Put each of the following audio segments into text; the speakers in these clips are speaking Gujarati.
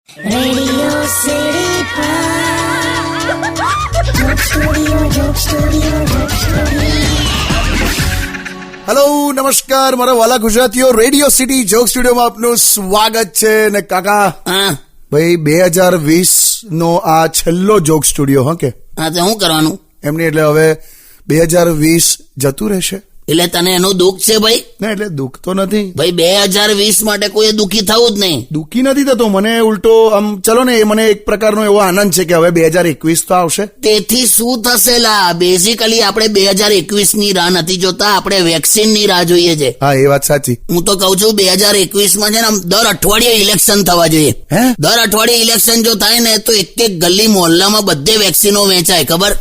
રેડિયો સિટી હેલો નમસ્કાર મારા વાલા ગુજરાતીઓ, રેડિયો સિટી જોક સ્ટુડિયોમાં આપનું સ્વાગત છે. ને કાકા ભાઈ 2020 નો આ છેલ્લો જોક સ્ટુડિયો હા કે હા તો શું કરવાનું એમની, એટલે હવે 2020 જતું રહેશે. એટલે તને એનું દુઃખ છે ભાઈ? ના એટલે દુઃખ તો નથી ભાઈ 2020 માટે કોઈ દુઃખી થવું જ નહીં. દુઃખી નથી થતો, મને ઉલટો આમ ચલો ને મને એક પ્રકારનો એવો આનંદ છે કે હવે 2021 તો આવશે. તેથી શું થશે લા? બેઝિકલી આપણે 2021 ની રાહ નથી જોતા, આપણે વેક્સિન ની રાહ જોઈએ છે. હા એ વાત સાચી. હું તો કઉ છું 2021 માં છે ને આમ દર અઠવાડિયે ઇલેક્શન થવા જોઈએ. હે દર અઠવાડિયે ઇલેક્શન જો થાય ને તો એક એક ગલી મોહલ્લામાં બધે વેક્સિનો વેચાય, ખબર?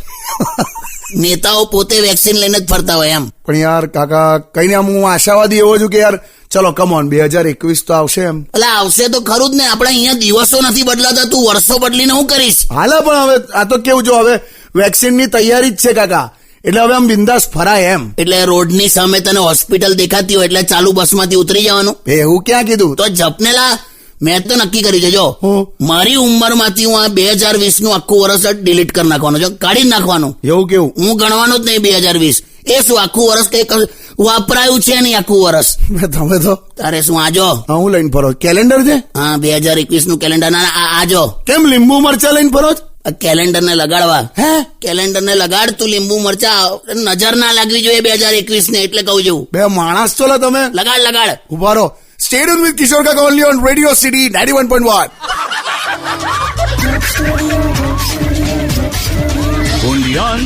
નેતાઓ પોતે વેક્સિન લઈને જ ફરતા હોય એમ. પણ યાર કાકા કઈ ને આમ હું આશાવાદી એવો છું કે યાર ચલો કમ ઓન 2021 તો આવશે એમ. એટલે આવશે તો ખરું જ ને. આપણે અહીંયા દિવસો નથી બદલાતા, તું વર્ષો બદલીને હું કરીશ? હાલા પણ હવે આ તો કેવું, જો હવે વેક્સિન ની તૈયારી જ છે કાકા, એટલે હવે આમ બિંદાસ ફરાય એમ. એટલે રોડની સામે તને હોસ્પિટલ દેખાતી હોય એટલે ચાલુ બસમાંથી ઉતરી જવાનું. એવું ક્યાં કીધું? તો જપનેલા મેં તો નક્કી કરી છે, જો હું? મારી ઉંમરમાંથી હું આ 2020 નું આખું વર્ષ ડિલીટ કરી નાખવાનું, જો કાઢી નાખવાનું. એવું કેવું? હું ગણવાનું જ નહીં 2020. એ શું આખું વર્ષ કઈ વાપરાયું છે નહીં આખું વર્ષ. તમે તો તારે શું આજો? હા હું લઈને ફરો કેલેન્ડર છે. હા 2021 નું કેલેન્ડર. ના આજો. કેમ લીંબુ મરચા લઈને ફરો? કેલેન્ડર ને લગાડવા. હે કેલેન્ડર ને લગાડ તું, લીંબુ મરચા નજર ના લાગવી જોઈએ 2021 ને, એટલે કહું છું. બે માણસ છો લા તમે. લગાડ. ઉભા રહો. Stay tuned with Kishore Kaka only on Radio City 91.1. Radio. Only on